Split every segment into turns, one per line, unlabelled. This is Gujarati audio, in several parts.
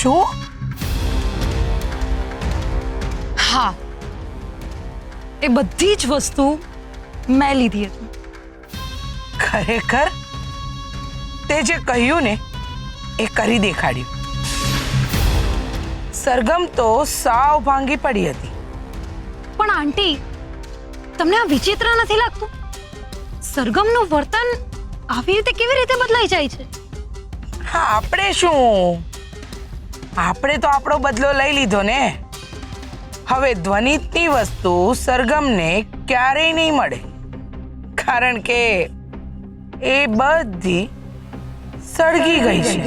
શું?
હા, એ બધી જ વસ્તુ મેં લીધી હતી.
ખરેખર તે જે કહ્યું ને એ કરી દેખાડ્યું. સરગમ તો સાવ ભાંગી પડી હતી.
પણ આંટી, તમને આ વિચિત્ર નથી લાગતું? સરગમનું વર્તન આવી રીતે કેવી રીતે બદલાઈ જાય છે?
હા, આપણે શું, આપણે તો આપણો બદલો લઈ લીધો ને. હવે ધ્વનિતની વસ્તુ સરગમને ક્યારેય નહીં મળે, કારણ કે એ બધી સળગી ગઈ છે.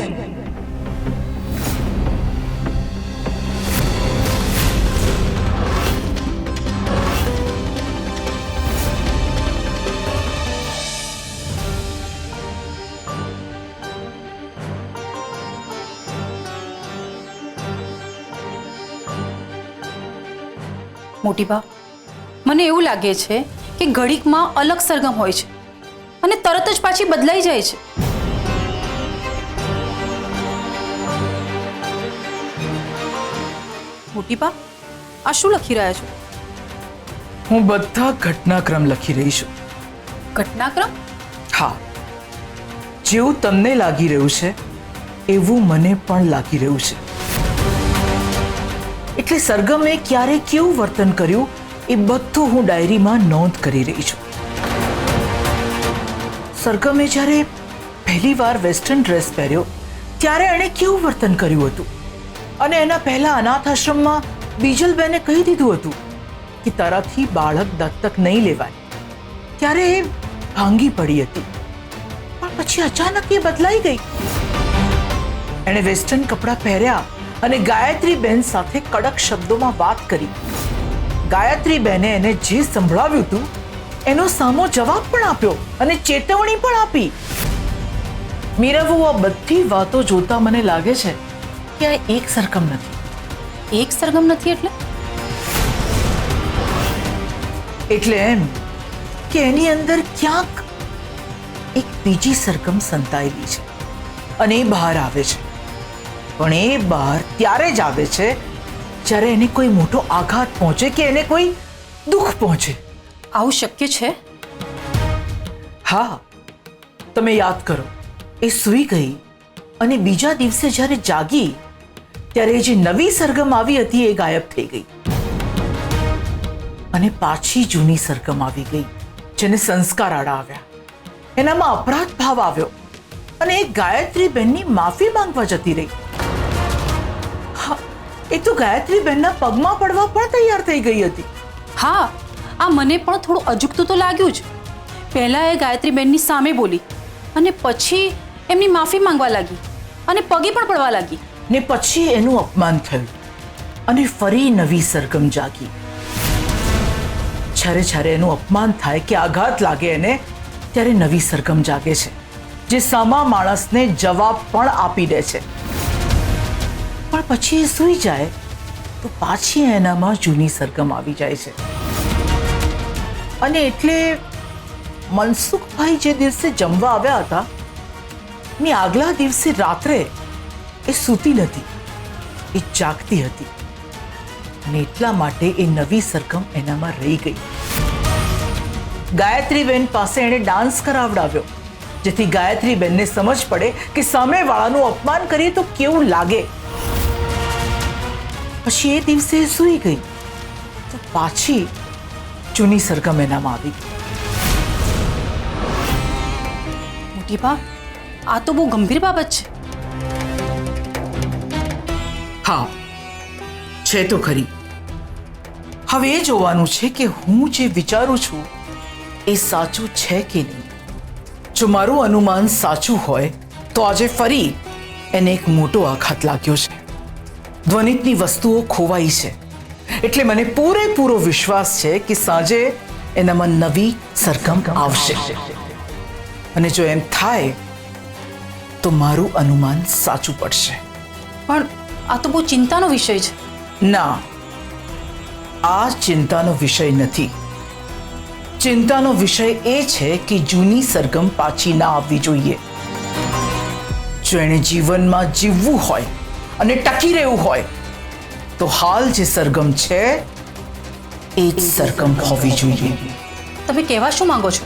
મોટી બા, મને એવું લાગે છે કે ઘડીકમાં અલગ સરગમ હોય છે અને તરત જ પાછી બદલાઈ જાય છે. મોટી બા, આ શું લખી રહ્યા છો?
હું બધા ઘટનાક્રમ લખી રહી છું.
ઘટનાક્રમ?
હા, જેવું તમને લાગી રહ્યું છે એવું મને પણ લાગી રહ્યું છે. એટલે સરગમે ક્યારે કેવું વર્તન કર્યું એ બધું હું ડાયરીમાં નોંધ કરી રહી છું. સરગમે જ્યારે પહેલી વાર વેસ્ટર્ન ડ્રેસ પહેર્યો ત્યારે એણે કેવું વર્તન કર્યું હતું, અને એના પહેલા અનાથ આશ્રમમાં બીજલબેને કહી દીધું હતું કે તારાથી બાળક દત્તક નહીં લેવાય, ત્યારે એ ભાંગી પડી હતી. પણ પછી અચાનક એ બદલાઈ ગઈ. એણે વેસ્ટર્ન કપડાં પહેર્યા અને ગાયત્રીબેન સાથે કડક શબ્દોમાં વાત કરી. ગાયત્રીબેને એને જે સંભળાવ્યું હતું એનો સામો જવાબ પણ આપ્યો અને ચેતવણી પણ આપી. મીરાબુ, આ બધી વાતો જોતા મને લાગે છે કે આ એક સરગમ નથી.
એક સરગમ નથી એટલે?
એટલે એમ કે એની અંદર ક્યાંક એક બીજી સરગમ સંતાયેલી છે અને એ બહાર આવે છે. પણ એ બહાર ત્યારે જ આવે છે જ્યારે એને કોઈ મોટો આઘાત પહોંચે કે એને કોઈ દુઃખ પહોંચે.
આવું શક્ય છે?
હા, તમે યાદ કરો, એ સૂઈ ગઈ અને બીજા દિવસે જ્યારે જાગી ત્યારે જે નવી સરગમ આવી હતી એ ગાયબ થઈ ગઈ અને પાછી જૂની સરગમ આવી ગઈ, જેને સંસ્કાર આડા આવ્યા. એનામાં અપરાધ ભાવ આવ્યો અને એ ગાયત્રીબેનની માફી માંગવા જતી રહી. એ તો ગાયત્રીબેનના પગમાં પડવા પણ તૈયાર થઈ ગઈ હતી.
હા, આ મને પણ થોડું અજુગતું તો લાગ્યું જ. પહેલા એ ગાયત્રીબેનની સામે બોલી અને પછી એમની માફી માંગવા લાગી અને પગે પણ પડવા લાગી.
ને પછી એનું અપમાન થયું અને ફરી નવી સરગમ જાગી. જ્યારે જ્યારે એનું અપમાન થાય કે આઘાત લાગે એને, ત્યારે નવી સરગમ જાગે છે, જે સામા માણસને જવાબ પણ આપી દે છે. પણ પછી એ સૂઈ જાય તો પાછી એનામાં જૂની સરગમ આવી જાય છે. અને એટલે મનસુખભાઈ જે દિવસે જમવા આવ્યા હતા ને આગલા દિવસે રાત્રે એ સૂતી નથી, એ જાગતી હતી અને એટલા માટે એ નવી સરગમ એનામાં રહી ગઈ. ગાયત્રીબેન પાસે એણે ડાન્સ કરાવડાવ્યો, જેથી ગાયત્રીબેનને સમજ પડે કે સામેવાળાનું અપમાન કરીએ તો કેવું લાગે. પછી એ દિવસે એ સૂઈ ગઈ તો પાછી જૂની સરગમ એનામાં આવી ગઈ.
મોટી બા, આ તો બહુ ગંભીર બાબત છે.
હા, છે તો ખરી. હવે એ જોવાનું છે કે હું જે વિચારું છું એ સાચું છે કે નહીં. જો મારું અનુમાન સાચું હોય તો આજે ફરી એને એક મોટો આઘાત લાગ્યો છે. ધ્વનિતની વસ્તુઓ ખોવાઈ છે, એટલે મને પૂરેપૂરો વિશ્વાસ છે કે સાંજે એનામાં નવી સરગમ આવશે. અને જો એમ થાય તો મારું અનુમાન સાચું પડશે.
પણ આ તો બહુ ચિંતાનો વિષય છે.
ના, આ ચિંતાનો વિષય નથી. ચિંતાનો વિષય એ છે કે જૂની સરગમ પાછી ના આવવી જોઈએ. જો એણે જીવનમાં જીવવું હોય અને ટકી રહેવું હોય તો હાલ જે સરગમ છે એ જ સરગમ હોવી જોઈએ.
તમે કહેવા શું માંગો છો?